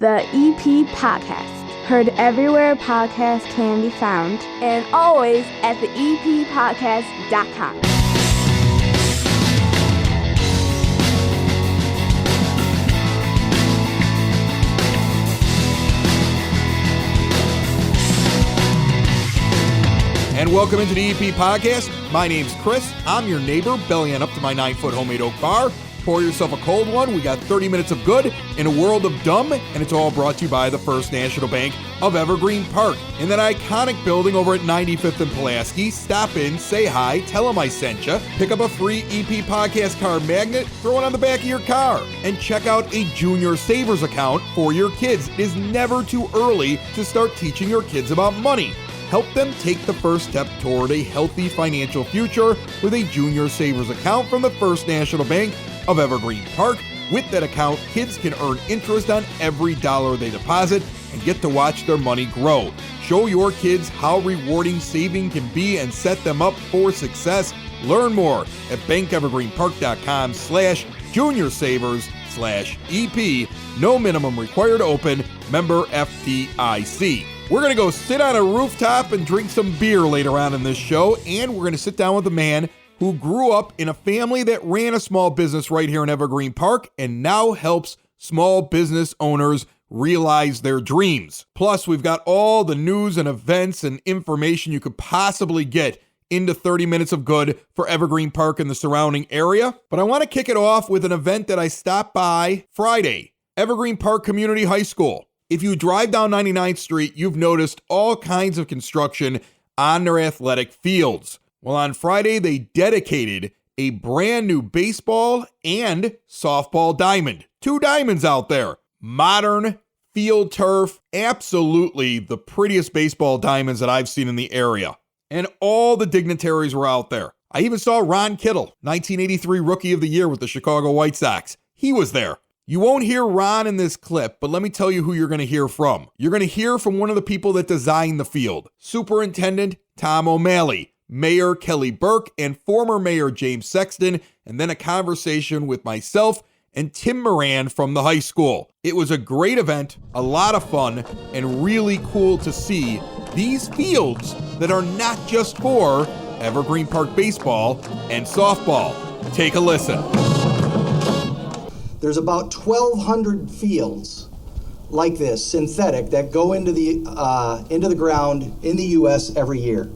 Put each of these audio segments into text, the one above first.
The EP Podcast. Heard everywhere podcasts can be found, and always at theeppodcast.com. And welcome into the EP Podcast. My name's Chris. I'm your neighbor, bellying up to my 9-foot homemade oak bar. Pour yourself a cold one. We got 30 minutes of good in a world of dumb, and it's all brought to you by the First National Bank of Evergreen Park. In that iconic building over at 95th and Pulaski, stop in, say hi, tell them I sent you, pick up a free EP Podcast car magnet, throw it on the back of your car, and check out a junior savers account for your kids. It is never too early to start teaching your kids about money. Help them take the first step toward a healthy financial future with a junior savers account from the First National Bank of Evergreen Park. With that account, kids can earn interest on every dollar they deposit and get to watch their money grow. Show your kids how rewarding saving can be and set them up for success. Learn more at bankevergreenpark.com/juniorsavers/EP. No minimum required to open. Member FDIC. We're going to go sit on a rooftop and drink some beer later on in this show, and we're going to sit down with a man who grew up in a family that ran a small business right here in Evergreen Park and now helps small business owners realize their dreams. Plus, we've got all the news and events and information you could possibly get into 30 minutes of good for Evergreen Park and the surrounding area. But I want to kick it off with an event that I stopped by Friday, Evergreen Park Community High School. If you drive down 99th Street, you've noticed all kinds of construction on their athletic fields. Well, on Friday, they dedicated a brand new baseball and softball diamond. 2 diamonds out there. Modern field turf. Absolutely the prettiest baseball diamonds that I've seen in the area. And all the dignitaries were out there. I even saw Ron Kittle, 1983 Rookie of the Year with the Chicago White Sox. He was there. You won't hear Ron in this clip, but let me tell you who you're going to hear from. You're going to hear from one of the people that designed the field, Superintendent Tom O'Malley, Mayor Kelly Burke, and former Mayor James Sexton, and then a conversation with myself and Tim Moran from the high school. It was a great event, a lot of fun, and really cool to see these fields that are not just for Evergreen Park baseball and softball. Take a listen. There's about 1,200 fields like this, synthetic, that go into the ground in the U.S. every year.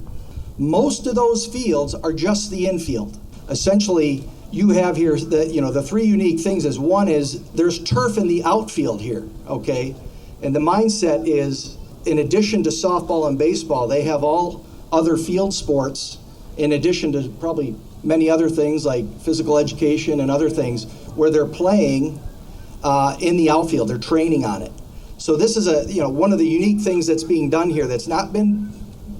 Most of those fields are just the infield. Essentially, you have here the 3 unique things is, one is there's turf in the outfield here, okay? And the mindset is, in addition to softball and baseball, they have all other field sports, in addition to probably many other things like physical education and other things, where they're playing in the outfield. They're training on it. So this is one of the unique things that's being done here that's not been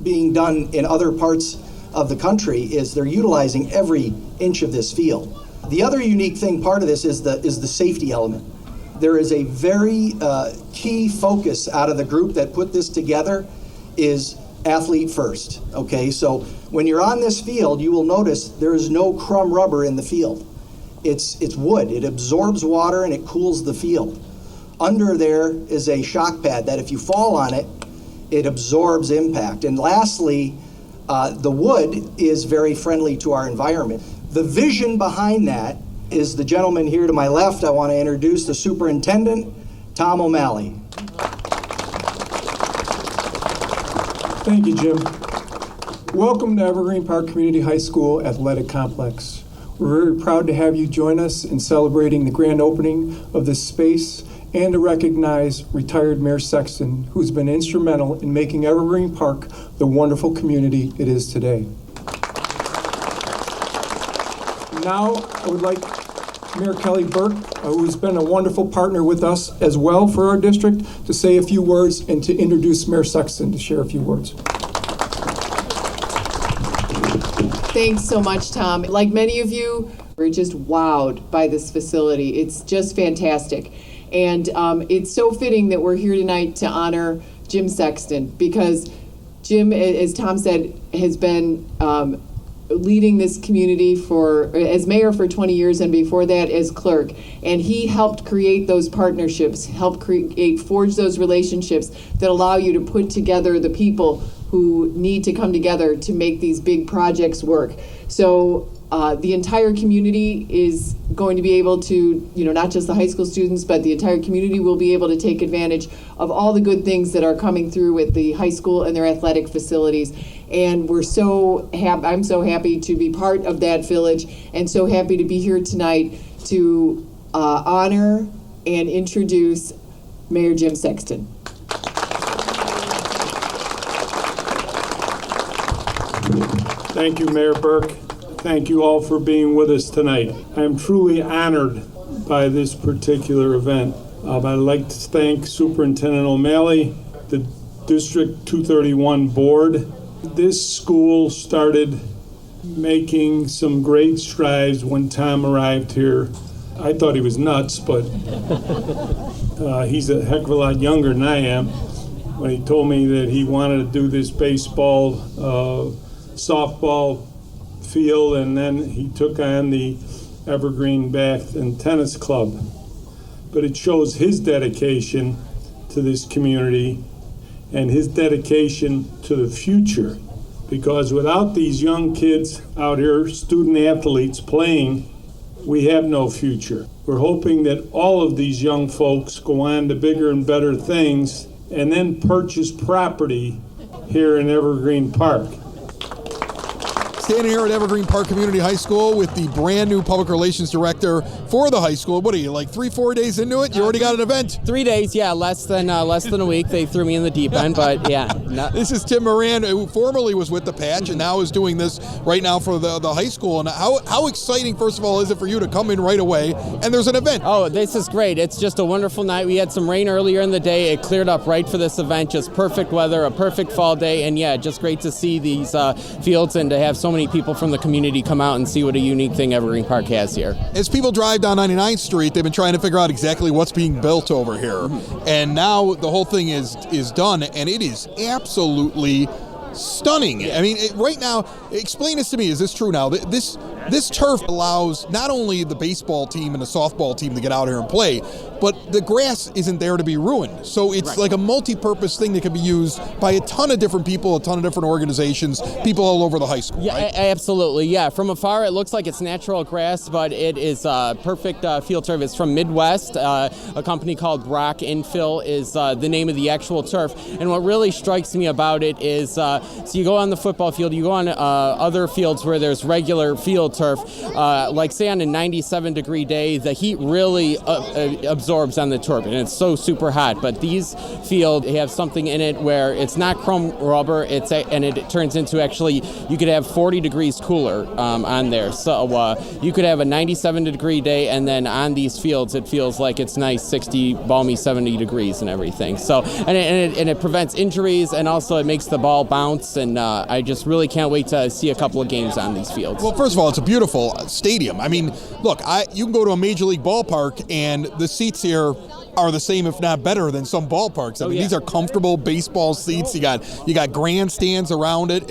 being done in other parts of the country, is they're utilizing every inch of this field. The other unique thing, part of this, is the safety element. There is a very key focus out of the group that put this together is athlete first. Okay, so when you're on this field, you will notice there is no crumb rubber in the field. It's wood. It absorbs water and it cools the field. Under there is a shock pad that if you fall on it, it absorbs impact. And lastly, the wood is very friendly to our environment. The vision behind that is the gentleman here to my left. I want to introduce the superintendent, Tom O'Malley. Thank you, Jim. Welcome to Evergreen Park Community High School Athletic Complex. We're very proud to have you join us in celebrating the grand opening of this space and to recognize retired Mayor Sexton, who's been instrumental in making Evergreen Park the wonderful community it is today. Now, I would like Mayor Kelly Burke, who's been a wonderful partner with us as well for our district, to say a few words and to introduce Mayor Sexton to share a few words. Thanks so much, Tom. Like many of you, we're just wowed by this facility. It's just fantastic. And it's so fitting that we're here tonight to honor Jim Sexton, because Jim, as Tom said, has been leading this community as mayor for 20 years, and before that as clerk. And he helped create those partnerships, forge those relationships that allow you to put together the people who need to come together to make these big projects work. So the entire community is going to be able to, not just the high school students, but the entire community will be able to take advantage of all the good things that are coming through with the high school and their athletic facilities. And I'm so happy to be part of that village, and so happy to be here tonight to honor and introduce Mayor Jim Sexton. Thank you, Mayor Burke. Thank you all for being with us tonight. I am truly honored by this particular event. I'd like to thank Superintendent O'Malley, the District 231 Board. This school started making some great strides when Tom arrived here. I thought he was nuts, but he's a heck of a lot younger than I am. When he told me that he wanted to do this baseball, softball field, and then he took on the Evergreen Bath and Tennis Club. But it shows his dedication to this community and his dedication to the future, because without these young kids out here, student athletes playing, we have no future. We're hoping that all of these young folks go on to bigger and better things and then purchase property here in Evergreen Park. Standing here at Evergreen Park Community High School with the brand new public relations director for the high school. What are you, like 3-4 days into it? You already got an event? 3 days, yeah, less than a week. They threw me in the deep end, but yeah. This is Tim Moran, who formerly was with the Patch and now is doing this right now for the high school. And how exciting, first of all, is it for you to come in right away and there's an event? Oh, this is great. It's just a wonderful night. We had some rain earlier in the day. It cleared up right for this event. Just perfect weather, a perfect fall day, and yeah, just great to see these fields and to have so many people from the community come out and see what a unique thing Evergreen Park has here. As people drive down 99th Street, they've been trying to figure out exactly what's being built over here. And now the whole thing is done, and it is absolutely stunning. I mean, right now, explain this to me. Is this true now? This turf allows not only the baseball team and the softball team to get out here and play, but the grass isn't there to be ruined. So it's like a multi-purpose thing that can be used by a ton of different people, a ton of different organizations, people all over the high school. Yeah, right? Absolutely. Yeah, from afar it looks like it's natural grass, but it is perfect field turf. It's from Midwest. A company called Brock Infill is the name of the actual turf. And what really strikes me about it is, so you go on the football field, you go on other fields where there's regular field turf, like say on a 97-degree day, the heat really absorbs on the turf, and it's so super hot. But these fields have something in it where it's not chrome rubber, and it turns into actually, you could have 40 degrees cooler on there. So you could have a 97-degree day, and then on these fields, it feels like it's nice 60, balmy 70 degrees and everything. So, and it prevents injuries, and also it makes the ball bounce, and I just really can't wait to see a couple of games on these fields. Well, first of all, it's a beautiful stadium. I mean, look, you can go to a major league ballpark, and the seats here are the same, if not better, than some ballparks. I mean, these are comfortable baseball seats. You got grandstands around it.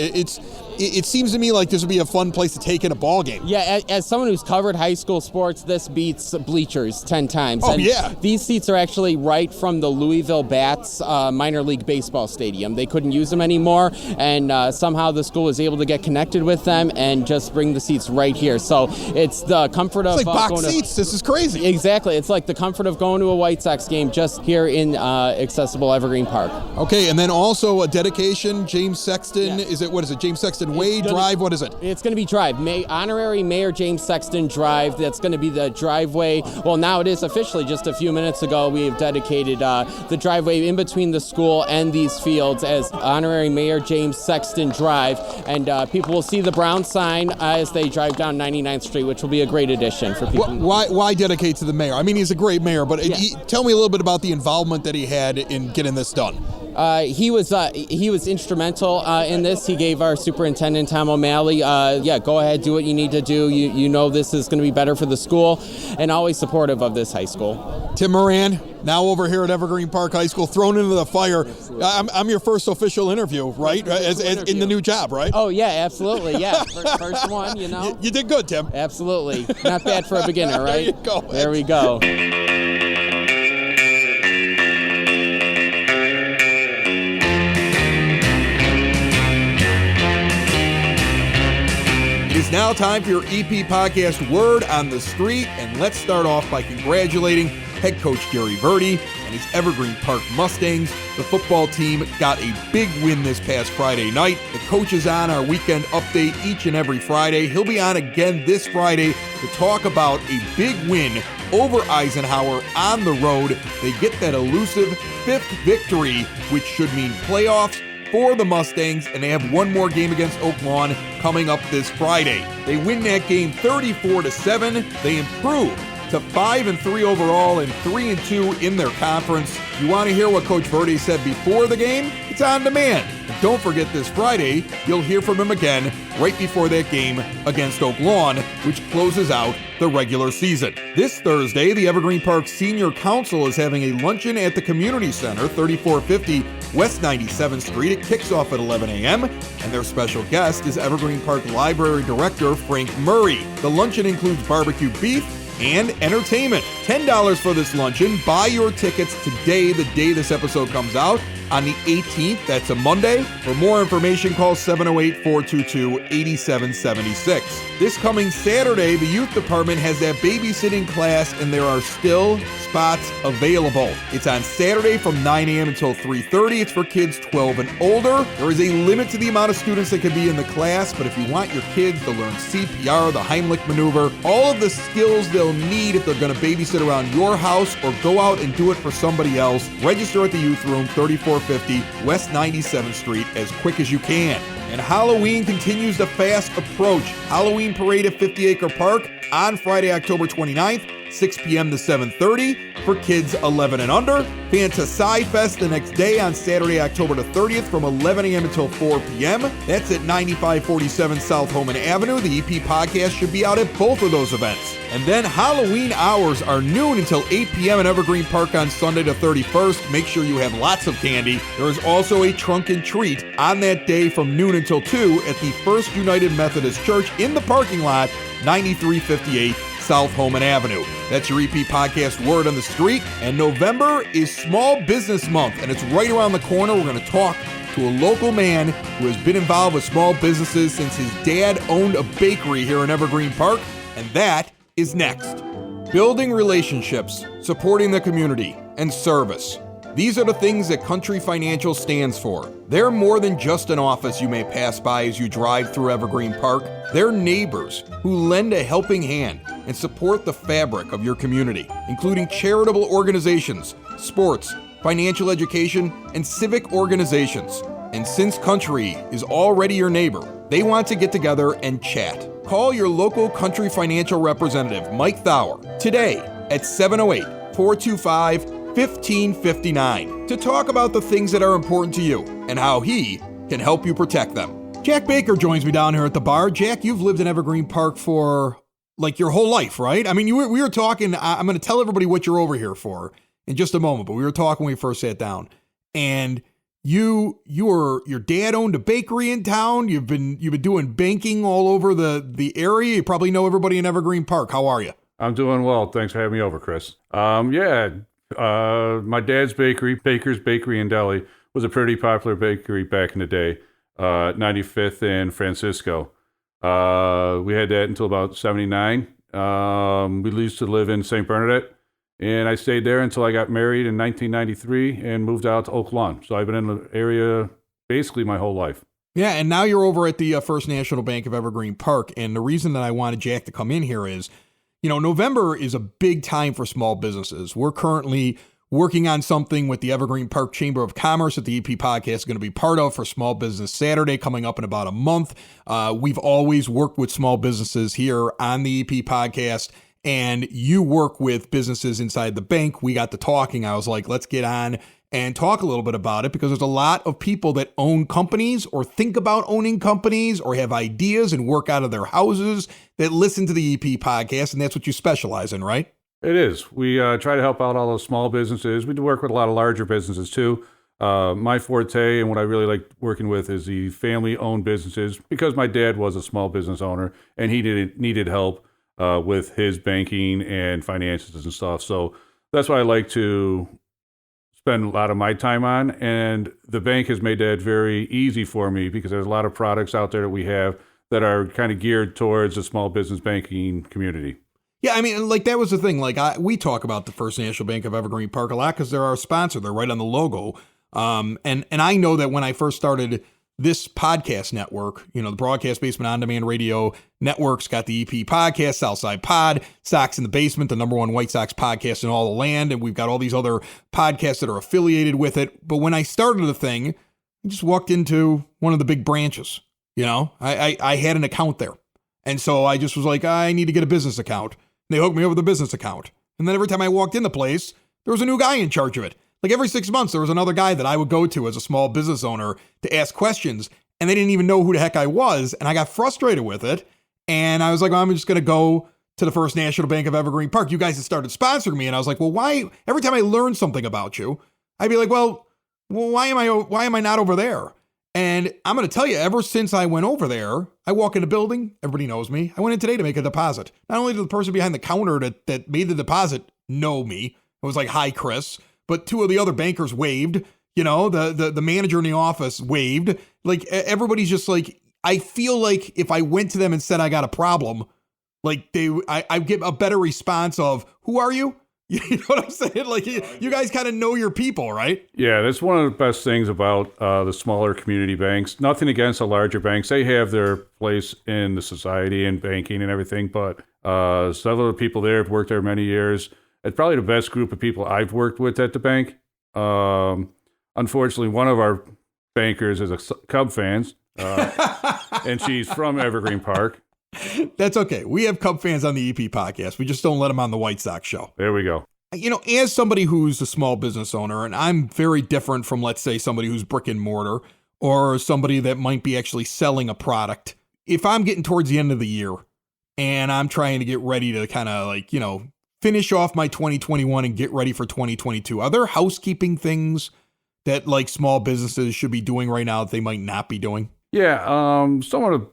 It seems to me like this would be a fun place to take in a ball game. Yeah, as someone who's covered high school sports, this beats bleachers 10 times. Oh, and yeah. These seats are actually right from the Louisville Bats minor league baseball stadium. They couldn't use them anymore, and somehow the school was able to get connected with them and just bring the seats right here. So it's the comfort of... It's like box seats. This is crazy. Exactly. It's like the comfort of going to a White Sox game just here in accessible Evergreen Park. Okay, and then also a dedication, James Sexton. Yeah. What is it, James Sexton Way Drive? What is it? It's going to be Drive. Honorary Mayor James Sexton Drive. That's going to be the driveway. Well, now it is officially. Just a few minutes ago, we have dedicated the driveway in between the school and these fields as Honorary Mayor James Sexton Drive. And people will see the brown sign as they drive down 99th Street, which will be a great addition for people. Why dedicate to the mayor? I mean, he's a great mayor, but tell me a little bit about the involvement that he had in getting this done. He was instrumental in this. He gave our superintendent, Tom O'Malley, go ahead, do what you need to do. You know this is going to be better for the school, and always supportive of this high school. Tim Moran, now over here at Evergreen Park High School, thrown into the fire. I'm your first official interview, right? As in the new job, right? Oh, yeah, absolutely. Yeah, first one, you know. You did good, Tim. Absolutely. Not bad for a beginner, right? There you go. There we go. It is now time for your EP podcast Word on the Street, and let's start off by congratulating head coach Gary Verdi and his Evergreen Park Mustangs. The football team got a big win this past Friday night. The coach is on our weekend update each and every Friday. He'll be on again this Friday to talk about a big win over Eisenhower on the road. They get that elusive fifth victory, which should mean playoffs for the Mustangs, and they have one more game against Oak Lawn coming up this Friday. They win that game 34-7. They improve to 5-3 overall and 3-2 in their conference. You want to hear what Coach Verdi said before the game? It's on demand. And don't forget this Friday, you'll hear from him again right before that game against Oak Lawn, which closes out the regular season. This Thursday, the Evergreen Park Senior Council is having a luncheon at the Community Center, 3450 West 97th Street. It kicks off at 11 a.m., and their special guest is Evergreen Park Library Director Frank Murray. The luncheon includes barbecue beef and entertainment. $10 for this luncheon. Buy your tickets today, the day this episode comes out, on the 18th. That's a Monday. For more information, call 708-422-8776. This coming Saturday, the youth department has that babysitting class, and there are still spots available. It's on Saturday from 9 a.m. until 3:30. It's for kids 12 and older. There is a limit to the amount of students that can be in the class, but if you want your kids to learn CPR, the Heimlich maneuver, all of the skills they'll need if they're going to babysit around your house or go out and do it for somebody else, register at the youth room, 3450 West 97th Street, as quick as you can. And Halloween continues to fast approach. Halloween parade at 50 Acre Park on Friday, October 29th, 6 p.m. to 7:30 for kids 11 and under. Fantasy Fest the next day on Saturday, October the 30th from 11 a.m. until 4 p.m. That's at 9547 South Homan Avenue. The EP podcast should be out at both of those events. And then Halloween hours are noon until 8 p.m. at Evergreen Park on Sunday the 31st. Make sure you have lots of candy. There is also a trunk and treat on that day from noon until 2 at the First United Methodist Church in the parking lot, 9358 South Homan Avenue. That's your EP podcast Word on the Street. And November is Small Business Month, and it's right around the corner. We're going to talk to a local man who has been involved with small businesses since his dad owned a bakery here in Evergreen Park, and that is next. Building relationships, supporting the community, and service. These are the things that Country Financial stands for. They're more than just an office you may pass by as you drive through Evergreen Park. They're neighbors who lend a helping hand and support the fabric of your community, including charitable organizations, sports, financial education, and civic organizations. And since Country is already your neighbor, they want to get together and chat. Call your local Country Financial representative, Mike Thauer, today at 708-425-1559 to talk about the things that are important to you and how he can help you protect them. Jack Baker joins me down here at the bar. Jack, you've lived in Evergreen Park for like your whole life, right? I mean, we were talking, I'm going to tell everybody what you're over here for in just a moment, but we were talking when we first sat down, and your dad owned a bakery in town. You've been doing banking all over the area. You probably know everybody in Evergreen Park. How are you? I'm doing well. Thanks for having me over, Chris. My dad's bakery, Baker's Bakery and Deli, was a pretty popular bakery back in the day, 95th and Francisco. We had that until about 79. We used to live in St. Bernadette, and I stayed there until I got married in 1993 and moved out to Oak Lawn. So I've been in the area basically my whole life. Yeah, and now you're over at the First National Bank of Evergreen Park, and the reason that I wanted Jack to come in here is, November is a big time for small businesses. We're currently working on something with the Evergreen Park Chamber of Commerce that the EP podcast is going to be part of for Small Business Saturday coming up in about a month. We've always worked with small businesses here on the EP podcast, and you work with businesses inside the bank. We got to talking. I was like, let's get on and talk a little bit about it, because there's a lot of people that own companies or think about owning companies or have ideas and work out of their houses that listen to the EP podcast, and that's what you specialize in, right? It is. We try to help out all those small businesses. We do work with a lot of larger businesses too. My forte and what I really like working with is the family-owned businesses, because my dad was a small business owner and he needed help with his banking and finances and stuff. So that's what I like to spend a lot of my time on. And the bank has made that very easy for me, because there's a lot of products out there that we have that are kind of geared towards the small business banking community. Yeah, I mean, like, that was the thing. Like, we talk about the First National Bank of Evergreen Park a lot because they're our sponsor. They're right on the logo. And I know that when I first started this podcast network, you know, the Broadcast Basement On Demand Radio Network's got the EP podcast, Southside Pod, Sox in the Basement, the #1 White Sox podcast in all the land. And we've got all these other podcasts that are affiliated with it. But when I started the thing, I just walked into one of the big branches. You know, I had an account there. And so I just was like, I need to get a business account. And they hooked me over the business account. And then every time I walked in the place, there was a new guy in charge of it. Like every 6 months, there was another guy that I would go to as a small business owner to ask questions, and they didn't even know who the heck I was, and I got frustrated with it, and I was like, well, I'm just going to go to the First National Bank of Evergreen Park. You guys had started sponsoring me, and I was like, well, why? Every time I learn something about you, I'd be like, well, why am I not over there? And I'm going to tell you, ever since I went over there, I walk in the building, everybody knows me. I went in today to make a deposit. Not only did the person behind the counter that made the deposit know me, it was like, hi, Chris. But two of the other bankers waved, you know, the manager in the office waved. Like, everybody's just like, I feel like if I went to them and said I got a problem, like I get a better response of, who are you? You know what I'm saying? Like, you guys kind of know your people, right? Yeah, that's one of the best things about the smaller community banks. Nothing against the larger banks. They have their place in the society and banking and everything, but several of the people there have worked there many years. It's probably the best group of people I've worked with at the bank. Unfortunately, one of our bankers is a Cub fan, and she's from Evergreen Park. That's okay. We have Cub fans on the EP podcast. We just don't let them on the White Sox show. There we go. You know, as somebody who's a small business owner, and I'm very different from, let's say, somebody who's brick and mortar or somebody that might be actually selling a product. If I'm getting towards the end of the year and I'm trying to get ready to kind of like, you know, finish off my 2021 and get ready for 2022, are there housekeeping things that like small businesses should be doing right now that they might not be doing? Yeah. Some of the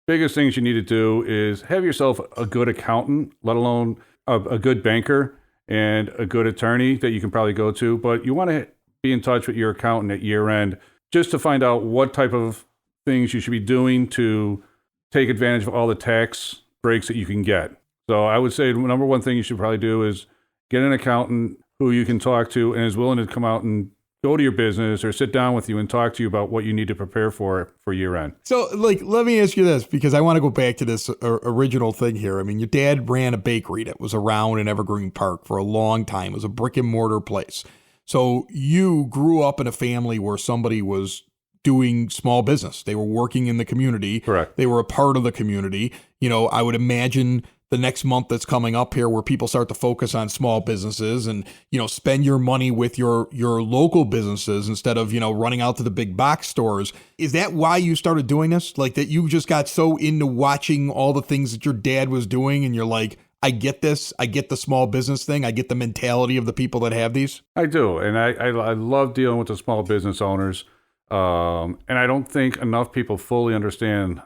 biggest things you need to do is have yourself a good accountant, let alone a good banker and a good attorney that you can probably go to. But you want to be in touch with your accountant at year end just to find out what type of things you should be doing to take advantage of all the tax breaks that you can get. So I would say the number one thing you should probably do is get an accountant who you can talk to and is willing to come out and go to your business or sit down with you and talk to you about what you need to prepare for year end. So, like, let me ask you this, because I want to go back to this original thing here. I mean, your dad ran a bakery that was around in Evergreen Park for a long time. It was a brick and mortar place. So you grew up in a family where somebody was doing small business. They were working in the community. Correct. They were a part of the community. You know, I would imagine the next month that's coming up here where people start to focus on small businesses and, you know, spend your money with your local businesses instead of, you know, running out to the big box stores. Is that why you started doing this? Like that you just got so into watching all the things that your dad was doing and you're like, I get this. I get the small business thing. I get the mentality of the people that have these. I do. And I love dealing with the small business owners. And I don't think enough people fully understand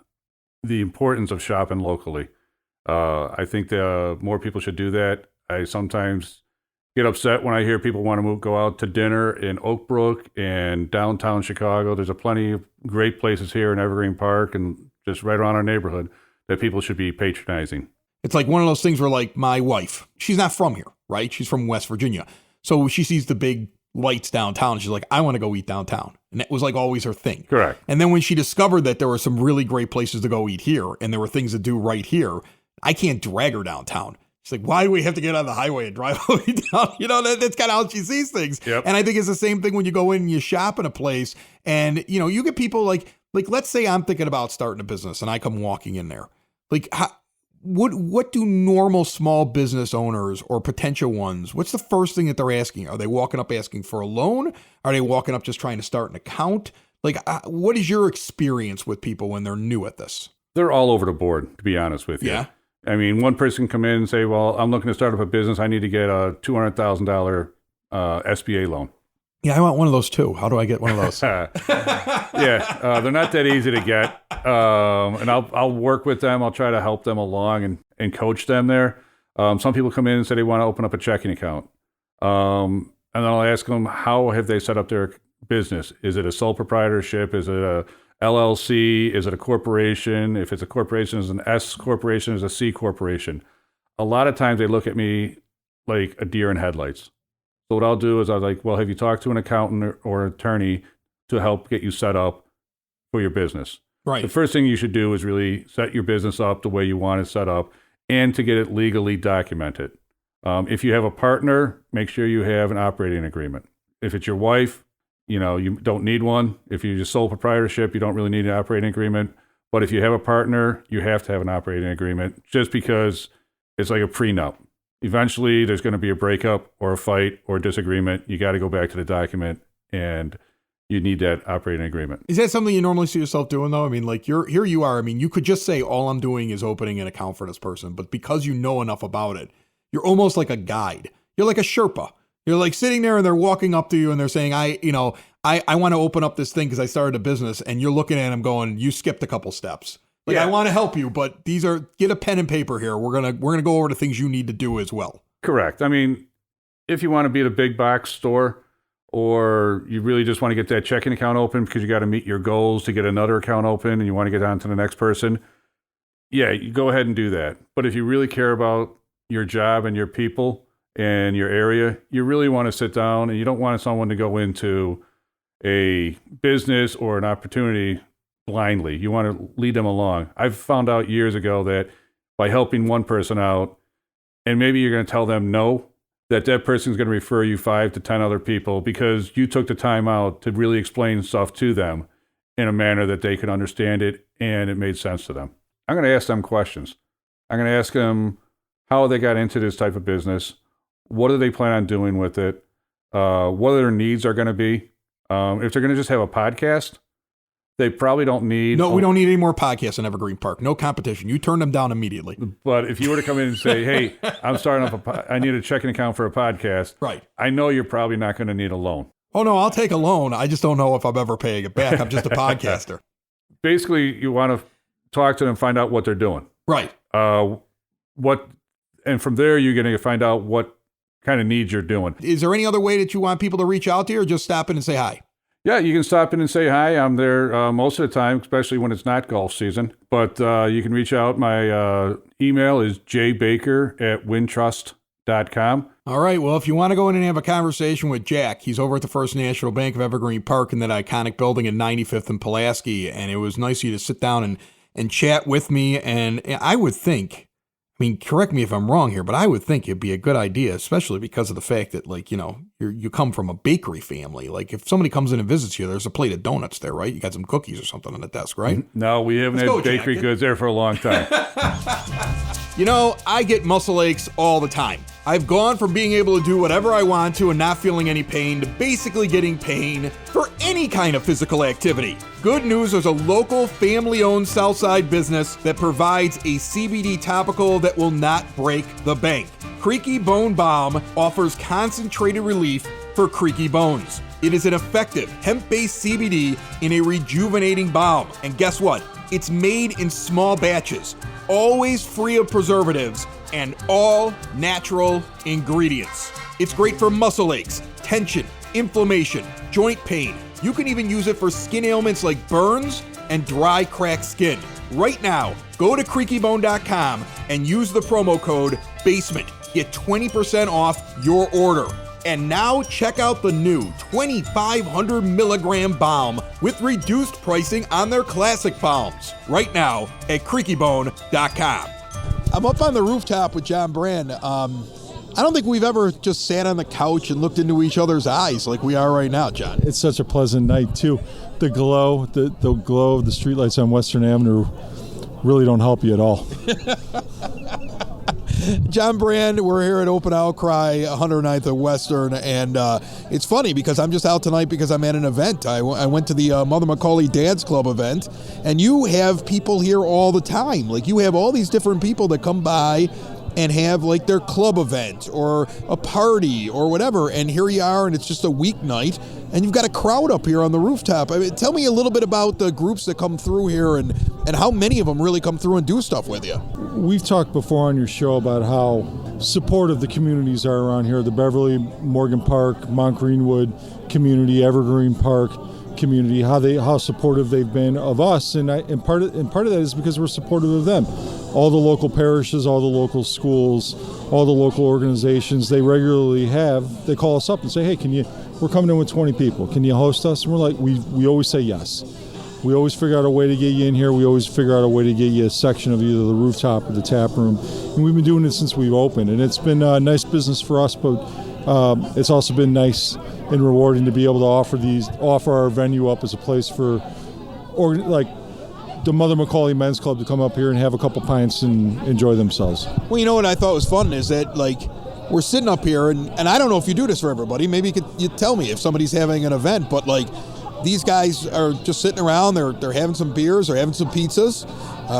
the importance of shopping locally. I think that more people should do that. I sometimes get upset when I hear people want to go out to dinner in Oak Brook and downtown Chicago. There's plenty of great places here in Evergreen Park and just right around our neighborhood that people should be patronizing. It's like one of those things where, like, my wife, she's not from here, right? She's from West Virginia. So she sees the big lights downtown. She's like, I want to go eat downtown. And that was like always her thing. Correct. And then when she discovered that there were some really great places to go eat here and there were things to do right here, I can't drag her downtown. She's like, why do we have to get on the highway and drive all the way down? You know, that's kind of how she sees things. Yep. And I think it's the same thing when you go in and you shop in a place and, you know, you get people like let's say I'm thinking about starting a business and I come walking in there. Like, what do normal small business owners or potential ones, what's the first thing that they're asking? Are they walking up asking for a loan? Are they walking up just trying to start an account? Like, what is your experience with people when they're new at this? They're all over the board, to be honest with you. Yeah. I mean, one person come in and say, well, I'm looking to start up a business. I need to get a $200,000 SBA loan. Yeah, I want one of those too. How do I get one of those? They're not that easy to get. And I'll work with them. I'll try to help them along and coach them there. Some people come in and say they want to open up a checking account. And then I'll ask them, how have they set up their business? Is it a sole proprietorship? Is it a LLC? Is it a corporation? If it's a corporation, is it an S corporation? Is it a C corporation? A lot of times they look at me like a deer in headlights. So what I'll do is I'll like, well, have you talked to an accountant or attorney to help get you set up for your business? Right. The first thing you should do is really set your business up the way you want it set up and to get it legally documented. If you have a partner, make sure you have an operating agreement. If it's your wife, you don't need one. If you're just sole proprietorship, you don't really need an operating agreement. But if you have a partner, you have to have an operating agreement just because it's like a prenup. Eventually, there's going to be a breakup or a fight or a disagreement. You got to go back to the document, and you need that operating agreement. Is that something you normally see yourself doing, though? I mean, like, here you are. I mean, you could just say, all I'm doing is opening an account for this person. But because you know enough about it, you're almost like a guide. You're like a Sherpa. You're like sitting there, and they're walking up to you, and they're saying, I want to open up this thing because I started a business. And you're looking at them going, you skipped a couple steps. Like, I want to help you, but get a pen and paper here. We're gonna go over the things you need to do as well. Correct. I mean, if you want to be at a big box store, or you really just want to get that checking account open because you got to meet your goals to get another account open and you want to get on to the next person, yeah, you go ahead and do that. But if you really care about your job and your people and your area, you really want to sit down, and you don't want someone to go into a business or an opportunity blindly. You want to lead them along. I've found out years ago that by helping one person out, and maybe you're going to tell them no, that person's going to refer you 5 to 10 other people because you took the time out to really explain stuff to them in a manner that they could understand it and it made sense to them. I'm going to ask them questions. I'm going to ask them how they got into this type of business. What do they plan on doing with it? What their needs are going to be. If they're going to just have a podcast, they probably don't need... No, we don't need any more podcasts in Evergreen Park. No competition. You turn them down immediately. But if you were to come in and say, hey, I'm starting up I need a checking account for a podcast. Right. I know you're probably not going to need a loan. Oh, no, I'll take a loan. I just don't know if I'm ever paying it back. I'm just a podcaster. Basically, you want to talk to them, find out what they're doing. Right. And from there, you're going to find out what kind of needs you're doing. Is there any other way that you want people to reach out to you, or just stop in and say hi? Yeah, you can stop in and say hi. I'm there most of the time, especially when it's not golf season. But you can reach out. My email is jbaker@wintrust.com. All right. Well, if you want to go in and have a conversation with Jack, he's over at the First National Bank of Evergreen Park in that iconic building at 95th and Pulaski. And it was nice of you to sit down and chat with me. And I would think, I mean, correct me if I'm wrong here, but I would think it'd be a good idea, especially because of the fact that, like, you come from a bakery family. Like, if somebody comes in and visits you, there's a plate of donuts there, right? You got some cookies or something on the desk, right? No, we haven't had bakery goods there for a long time. I get muscle aches all the time. I've gone from being able to do whatever I want to and not feeling any pain to basically getting pain for any kind of physical activity. Good news, there's a local family-owned Southside business that provides a CBD topical that will not break the bank. Creaky Bone Balm offers concentrated relief for creaky bones. It is an effective hemp-based CBD in a rejuvenating balm. And guess what? It's made in small batches, always free of preservatives, and all natural ingredients. It's great for muscle aches, tension, inflammation, joint pain. You can even use it for skin ailments like burns and dry, cracked skin. Right now, go to creakybone.com and use the promo code BASEMENT. Get 20% off your order. And now check out the new 2,500 milligram balm with reduced pricing on their classic balms right now at creakybone.com. I'm up on the rooftop with John Brand. I don't think we've ever just sat on the couch and looked into each other's eyes like we are right now, John. It's such a pleasant night, too. The glow, the glow of the streetlights on Western Avenue really don't help you at all. John Brand, we're here at Open Outcry, 109th and Western, and it's funny because I'm just out tonight because I'm at an event. I went to the Mother Macaulay Dance Club event, and you have people here all the time. Like, you have all these different people that come by and have like their club event or a party or whatever, and here you are, and it's just a weeknight, and you've got a crowd up here on the rooftop. I mean, tell me a little bit about the groups that come through here and how many of them really come through and do stuff with you. We've talked before on your show about how supportive the communities are around here, the Beverly, Morgan Park, Mount Greenwood community, Evergreen Park community, how supportive they've been of us, and part of that is because we're supportive of them. All the local parishes, all the local schools, all the local organizations, they call us up and say, hey, we're coming in with 20 people. Can you host us? And we're like, we always say yes. We always figure out a way to get you in here. We always figure out a way to get you a section of either the rooftop or the tap room. And we've been doing it since we've opened. And it's been a nice business for us, but it's also been nice and rewarding to be able to offer our venue up as a place for the Mother Macaulay Men's Club to come up here and have a couple pints and enjoy themselves. Well, you know what I thought was fun is that, like, we're sitting up here, and I don't know if you do this for everybody. Maybe you tell me if somebody's having an event, but, like, these guys are just sitting around. They're having some beers. They're having some pizzas.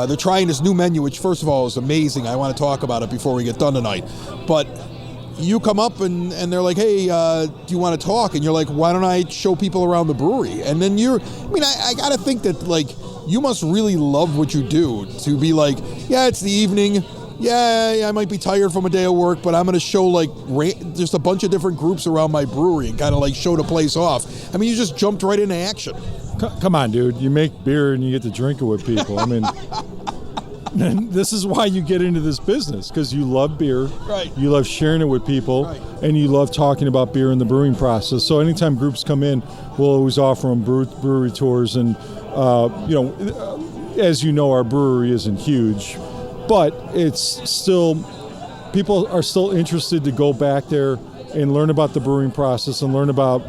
They're trying this new menu, which, first of all, is amazing. I want to talk about it before we get done tonight. But you come up, and they're like, hey, do you want to talk? And you're like, why don't I show people around the brewery? And then I got to think that, like, you must really love what you do to be like, yeah, it's the evening. Yeah, I might be tired from a day of work, but I'm going to show like just a bunch of different groups around my brewery and kind of like show the place off. I mean, you just jumped right into action. Come on, dude. You make beer and you get to drink it with people. I mean, this is why you get into this business, because you love beer. Right. You love sharing it with people. Right. And you love talking about beer and the brewing process. So anytime groups come in, we'll always offer them brewery tours. And, as you know, our brewery isn't huge, but it's still, people are still interested to go back there and learn about the brewing process and learn about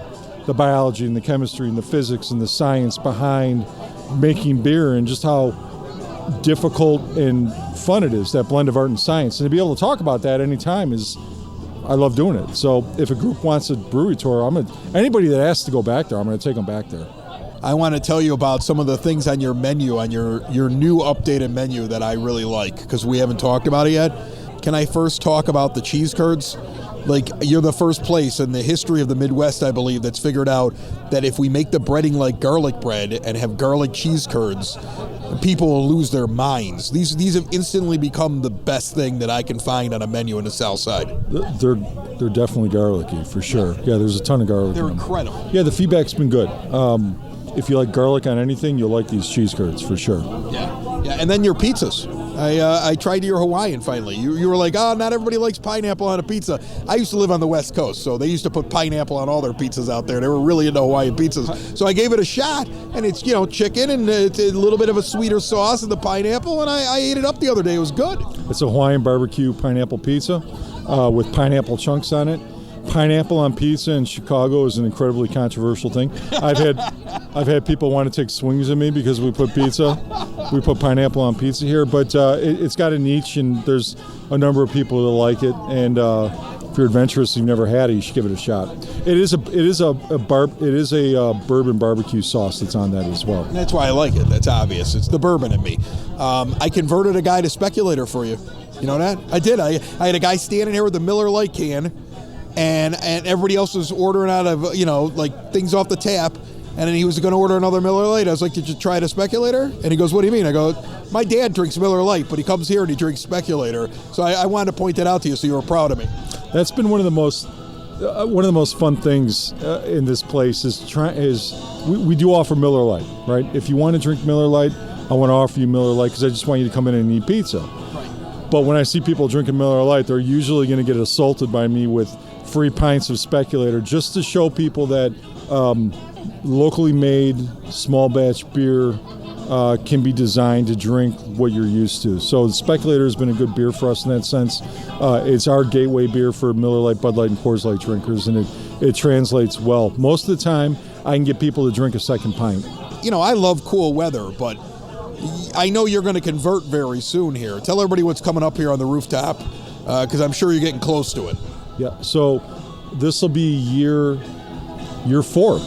the biology and the chemistry and the physics and the science behind making beer and just how difficult and fun it is, that blend of art and science. And to be able to talk about that anytime I love doing it. So if a group wants a brewery tour, anybody that asks to go back there, I'm going to take them back there. I want to tell you about some of the things on your menu, on your new updated menu that I really like, because we haven't talked about it yet. Can I first talk about the cheese curds? Like, you're the first place in the history of the Midwest, I believe, that's figured out that if we make the breading like garlic bread and have garlic cheese curds, people will lose their minds. These have instantly become the best thing that I can find on a menu in the South Side. They're definitely garlicky, for sure. Yeah, there's a ton of garlic. They're incredible. Yeah, the feedback's been good. If you like garlic on anything, you'll like these cheese curds, for sure. Yeah, and then your pizzas. I tried your Hawaiian finally. You were like, not everybody likes pineapple on a pizza. I used to live on the West Coast, so they used to put pineapple on all their pizzas out there. They were really into Hawaiian pizzas. So I gave it a shot, and it's, chicken and it's a little bit of a sweeter sauce and the pineapple, and I ate it up the other day. It was good. It's a Hawaiian barbecue pineapple pizza with pineapple chunks on it. Pineapple on pizza in Chicago is an incredibly controversial thing. I've had people want to take swings at me because we put pineapple on pizza here, but it's got a niche, and there's a number of people that like it. And if you're adventurous, you've never had it, you should give it a shot. It is a bourbon barbecue sauce that's on that as well. That's why I like it. That's obvious. It's the bourbon in me. I converted a guy to speculator for you. You know that? I did. I had a guy standing here with a Miller Lite can. And everybody else was ordering out of, like things off the tap. And then he was going to order another Miller Lite. I was like, did you try the Speculator? And he goes, what do you mean? I go, my dad drinks Miller Lite, but he comes here and he drinks Speculator. So I wanted to point that out to you so you were proud of me. That's been one of the most fun things in this place is we do offer Miller Lite, right? If you want to drink Miller Lite, I want to offer you Miller Lite because I just want you to come in and eat pizza. Right. But when I see people drinking Miller Lite, they're usually going to get assaulted by me with free pints of Speculator just to show people that locally made small batch beer can be designed to drink what you're used to. So the Speculator has been a good beer for us in that sense. It's our gateway beer for Miller Lite, Bud Light, and Coors Light drinkers, and it translates well. Most of the time, I can get people to drink a second pint. I love cool weather, but I know you're going to convert very soon here. Tell everybody what's coming up here on the rooftop, because I'm sure you're getting close to it. Yeah, so this will be year 4.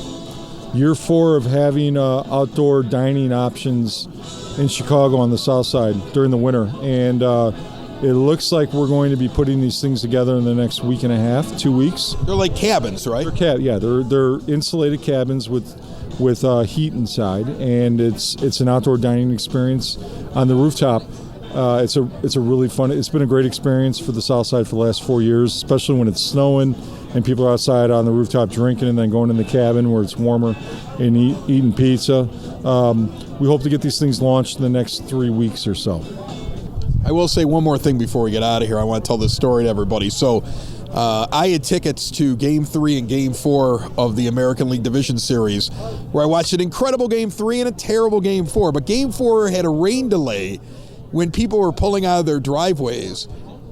Year 4 of having outdoor dining options in Chicago on the south side during the winter. And it looks like we're going to be putting these things together in the next week and a half, 2 weeks. They're like cabins, right? They're insulated cabins with heat inside, and it's an outdoor dining experience on the rooftop. It's a really fun. It's been a great experience for the south side for the last 4 years, especially when it's snowing and people are outside on the rooftop drinking and then going in the cabin where it's warmer and eating pizza. We hope to get these things launched in the next 3 weeks or so. I will say one more thing before we get out of here. I want to tell this story to everybody. So I had tickets to Game 3 and Game 4 of the American League Division Series, where I watched an incredible Game 3 and a terrible Game 4. But Game 4 had a rain delay when people were pulling out of their driveways.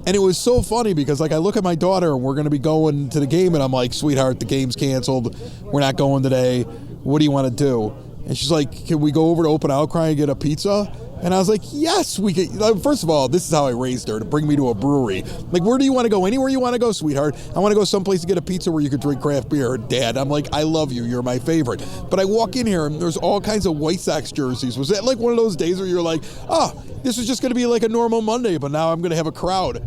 And it was so funny because, like, I look at my daughter and we're going to be going to the game, and I'm like, sweetheart, the game's canceled. We're not going today. What do you want to do? And she's like, can we go over to Open Outcry and get a pizza? And I was like, yes, we could. First of all, this is how I raised her, to bring me to a brewery. Like, where do you want to go? Anywhere you want to go, sweetheart. I want to go someplace to get a pizza where you could drink craft beer. Dad, I'm like, I love you. You're my favorite. But I walk in here, and there's all kinds of White Sox jerseys. Was that like one of those days where you're like, oh, this is just going to be like a normal Monday, but now I'm going to have a crowd?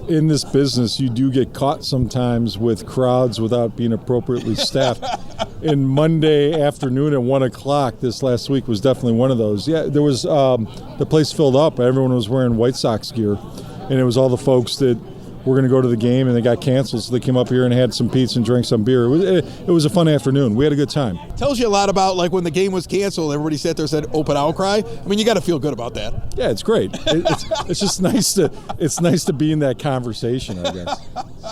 In this business, you do get caught sometimes with crowds without being appropriately staffed. And Monday afternoon at 1 o'clock this last week was definitely one of those. Yeah, there was the place filled up. Everyone was wearing White Sox gear, and it was all the folks that were going to go to the game, and they got canceled, so they came up here and had some pizza and drank some beer. It was a fun afternoon. We had a good time. Tells you a lot about, like, when the game was canceled, everybody sat there and said Open Outcry. I mean, you got to feel good about that. Yeah, it's great. It's just nice to be in that conversation, I guess.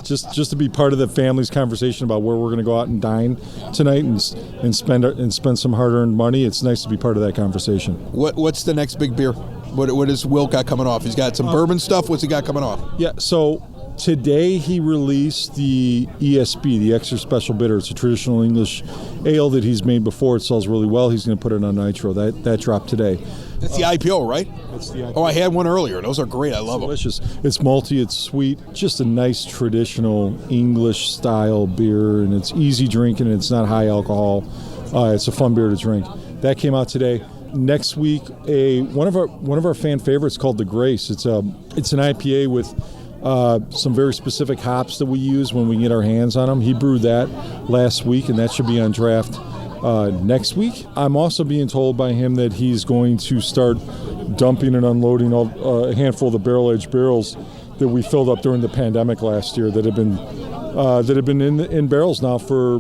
Just to be part of the family's conversation about where we're going to go out and dine tonight and spend some hard-earned money. It's nice to be part of that conversation. What's the next big beer? What is Will got coming off? He's got some bourbon stuff. What's he got coming off? Yeah, so today he released the ESB, the Extra Special Bitter. It's a traditional English ale that he's made before. It sells really well. He's going to put it on Nitro. That dropped today. That's the IPO, right? That's the IPO. Oh, I had one earlier. Those are great. I love them. Delicious. It's malty. It's sweet. Just a nice traditional English style beer, and it's easy drinking, and it's not high alcohol. It's a fun beer to drink. That came out today. Next week, one of our fan favorites called the Grace. It's an IPA with some very specific hops that we use when we get our hands on them. He brewed that last week, and that should be on draft next week. I'm also being told by him that he's going to start dumping and unloading a handful of the barrel-aged barrels that we filled up during the pandemic last year that have been in barrels now for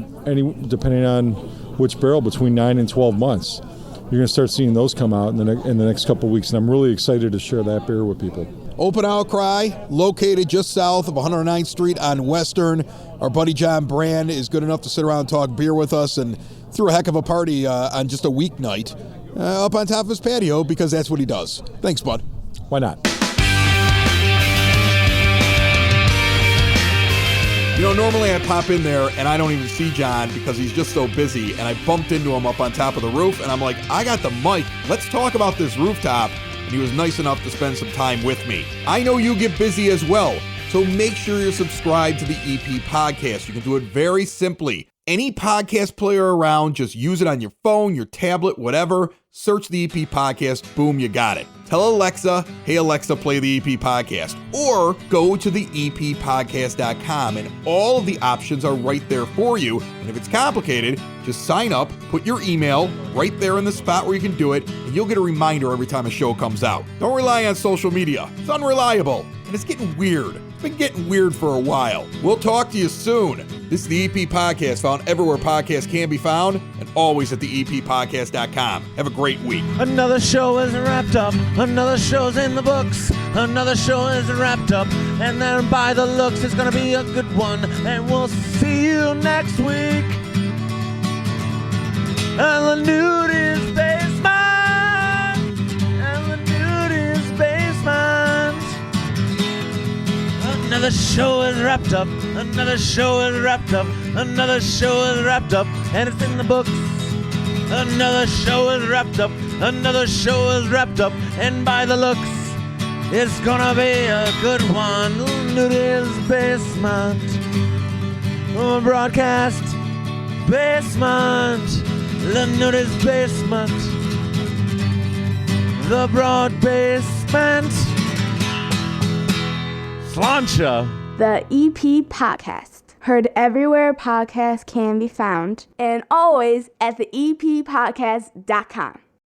depending on which barrel, between 9 and 12 months. You're going to start seeing those come out in the next couple of weeks, and I'm really excited to share that beer with people. Open Outcry, located just south of 109th Street on Western. Our buddy John Brand is good enough to sit around and talk beer with us, and threw a heck of a party on just a weeknight up on top of his patio, because that's what he does. Thanks, bud. Why not? You know, normally I pop in there and I don't even see John because he's just so busy, and I bumped into him up on top of the roof, and I'm like, I got the mic. Let's talk about this rooftop. And he was nice enough to spend some time with me. I know you get busy as well, so make sure you're subscribed to the EP podcast. You can do it very simply. Any podcast player around, just use it on your phone, your tablet, whatever. Search the EP podcast, boom, you got it. Tell Alexa, hey Alexa, play the EP podcast. Or go to the eppodcast.com, and all of the options are right there for you. And if it's complicated, just sign up, put your email right there in the spot where you can do it, and you'll get a reminder every time a show comes out. Don't rely on social media. It's unreliable, and it's getting weird. It's been getting weird for a while. We'll talk to you soon. This is the EP Podcast, found everywhere podcasts can be found, and always at the eppodcast.com. Have a great week. Another show is wrapped up. Another show's in the books. Another show is wrapped up. And then by the looks, it's going to be a good one. And we'll see you next week. And the nude is basement. And the nude is basement. Another show is wrapped up. Another show is wrapped up. Another show is wrapped up. And it's in the books. Another show is wrapped up. Another show is wrapped up. And by the looks, it's gonna be a good one. Nudie's Basement. Broadcast Basement. The Nudie's Basement. The Broad Basement. Slancha. The EP Podcast. Heard everywhere podcasts can be found. And always at the eppodcast.com.